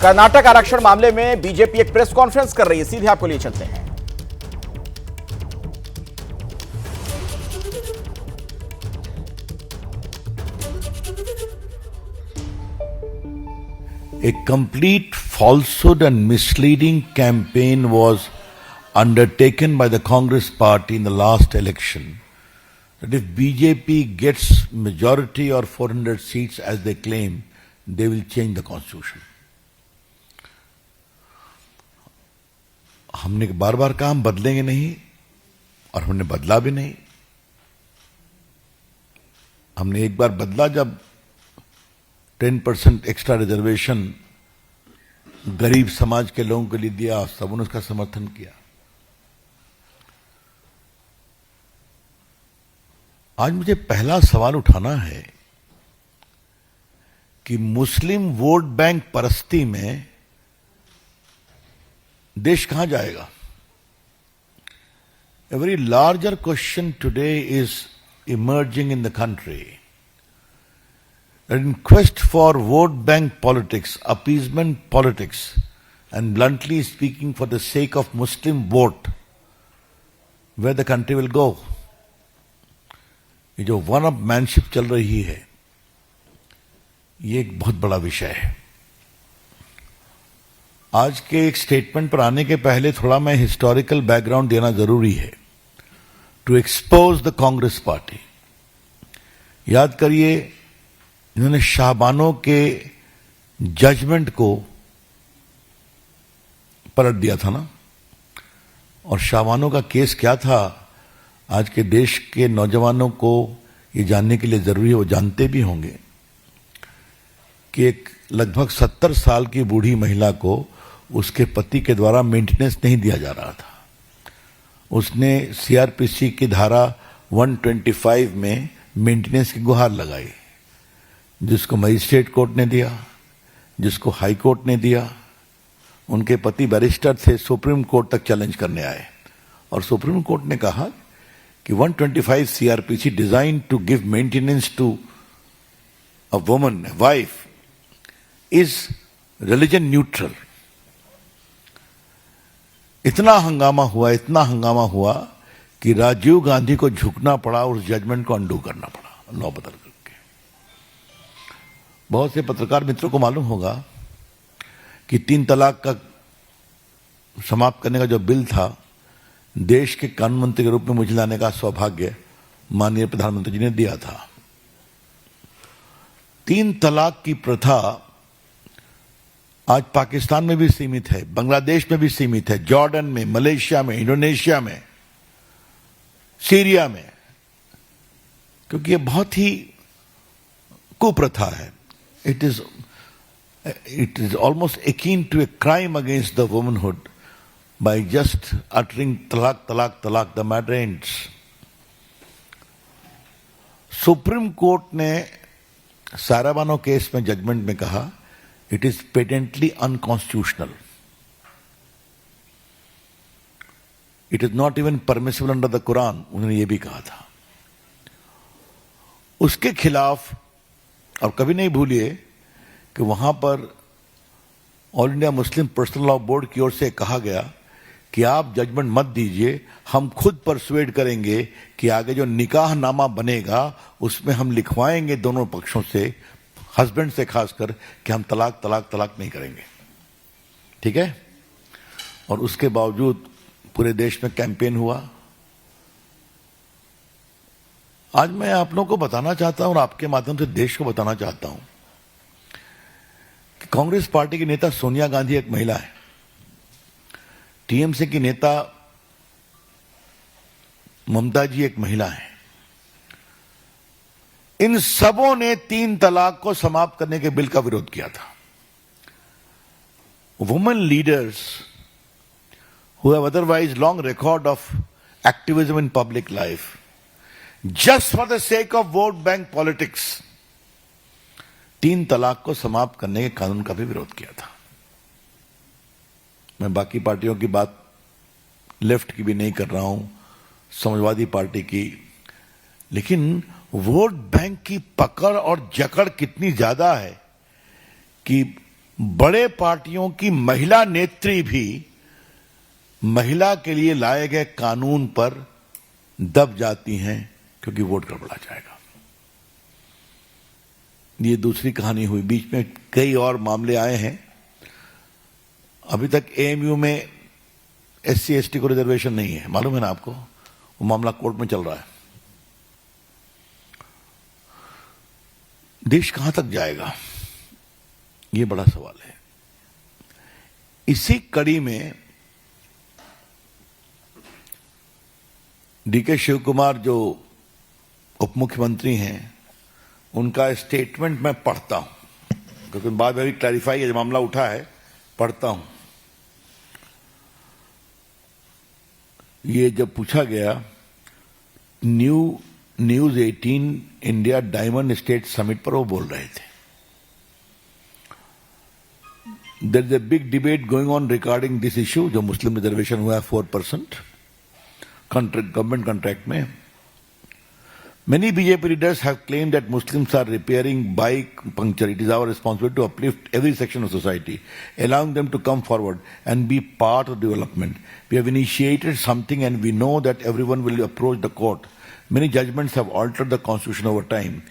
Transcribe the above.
कर्नाटक आरक्षण मामले में बीजेपी एक प्रेस कॉन्फ्रेंस कर रही है, सीधे आपको लिए चलते हैं। A complete falsehood and misleading campaign was undertaken by the Congress party in the last election that if BJP gets majority or 400 seats as they claim, they will change the constitution. हमने बार बार कहा हम बदलेंगे नहीं और हमने बदला भी नहीं। हमने एक बार बदला जब 10% एक्स्ट्रा रिजर्वेशन गरीब समाज के लोगों के लिए दिया, सब ने उसका समर्थन किया। आज मुझे पहला सवाल उठाना है कि मुस्लिम वोट बैंक परस्ती में देश कहां जाएगा? A very larger question today is emerging in the country. In quest for vote bank politics, appeasement politics, and bluntly speaking for the sake of Muslim vote, where the country will go. ये जो one up manship चल रही है, ये एक बहुत बड़ा विषय है। आज के एक स्टेटमेंट पर आने के पहले थोड़ा मैं हिस्टोरिकल बैकग्राउंड देना जरूरी है, to expose the Congress party. याद करिए, इन्होंने शाहबानो के जजमेंट को पलट दिया था ना, और शाहबानो का केस क्या था, आज के देश के नौजवानों को ये जानने के लिए जरूरी है, वो जानते भी होंगे कि एक लगभग 70 साल की बूढ़ी महिला को उसके पति के द्वारा मेंटेनेंस नहीं दिया जा रहा था। उसने सीआरपीसी की धारा 125 में मेंटेनेंस की गुहार लगाई, जिसको मजिस्ट्रेट कोर्ट ने दिया, जिसको हाई कोर्ट ने दिया। उनके पति बैरिस्टर थे, सुप्रीम कोर्ट तक चैलेंज करने आए, और सुप्रीम कोर्ट ने कहा कि 125 CRPC design to give maintenance to a woman, wife, is religion neutral. इतना हंगामा हुआ कि राजीव गांधी को झुकना पड़ा, उस जजमेंट को अंडू करना पड़ा, लॉ बदल करके। बहुत से पत्रकार मित्रों को मालूम होगा कि 3 तलाक का समाप्त करने का जो बिल था, देश के कानून मंत्री के रूप में मुझे लाने का सौभाग्य माननीय प्रधानमंत्री जी ने दिया था। 3 तलाक की प्रथा आज पाकिस्तान में भी सीमित है, बांग्लादेश में भी सीमित है, जॉर्डन में, मलेशिया में, इंडोनेशिया में, सीरिया में, क्योंकि ये बहुत ही कुप्रथा है। It is almost akin to a crime against the womanhood by just uttering talak, talak, talak. The matter ends. Supreme court ने साराबानो केस में जजमेंट में कहा, it is patently unconstitutional. It is not even permissible under the Quran. उन्होंने ये भी कहा था। उसके खिलाफ, और कभी नहीं भूलिए कि वहां पर all India Muslim personal law board की ओर से कहा गया कि आप जजमेंट मत दीजिए, हम खुद परसुएड करेंगे कि आगे जो निकाह नामा बनेगा उसमें हम लिखवाएंगे दोनों पक्षों से, हस्बैंड से खासकर, कि हम तलाक तलाक तलाक नहीं करेंगे। ठीक है? और उसके बावजूद पूरे देश में कैंपेन हुआ। आज मैं आप लोगों को बताना चाहता हूं और आपके माध्यम से देश को बताना चाहता हूं कि कांग्रेस पार्टी की नेता सोनिया गांधी एक महिला है, टीएमसी की नेता ममता जी एक महिला है। इन सबों ने 3 तलाक को समाप्त करने के बिल का विरोध किया था। Women leaders who have otherwise long record of activism in public life, just for the sake of vote bank politics, 3 तलाक को समाप्त करने के कानून का भी विरोध किया था। मैं बाकी पार्टियों की बात, लेफ्ट की भी नहीं कर रहा हूं, समाजवादी पार्टी की, लेकिन वोट बैंक की पकड़ और जकड़ कितनी ज्यादा है कि बड़े पार्टियों की महिला नेत्री भी महिला के लिए लाए गए कानून पर दब जाती हैं क्योंकि वोट गड़बड़ा जाएगा। ये दूसरी कहानी हुई। बीच में कई और मामले आए हैं। अभी तक एएमयू में एससी एसटी को रिजर्वेशन नहीं है, मालूम है ना आपको? वो मामला कोर्ट में चल रहा है। देश कहां तक जाएगा, ये बड़ा सवाल है। इसी कड़ी में डीके शिव कुमार जो उप मुख्यमंत्री हैं, उनका स्टेटमेंट मैं पढ़ता हूं क्योंकि बाद में भी क्लैरिफाई ये मामला उठा है, पढ़ता हूं। ये जब पूछा गया news 18 India diamond state summit पर, वो बोल रहे थे there is a big debate going on regarding this issue, जो मुस्लिम रिजर्वेशन हुआ है 4% गवर्नमेंट कॉन्ट्रैक्ट में। Many BJP leaders have claimed that Muslims are repairing bike puncture. It is our responsibility to uplift every section of society, allowing them to come forward and be part of development. We have initiated something and we know that everyone will approach the court. Many judgments have altered the constitution over time.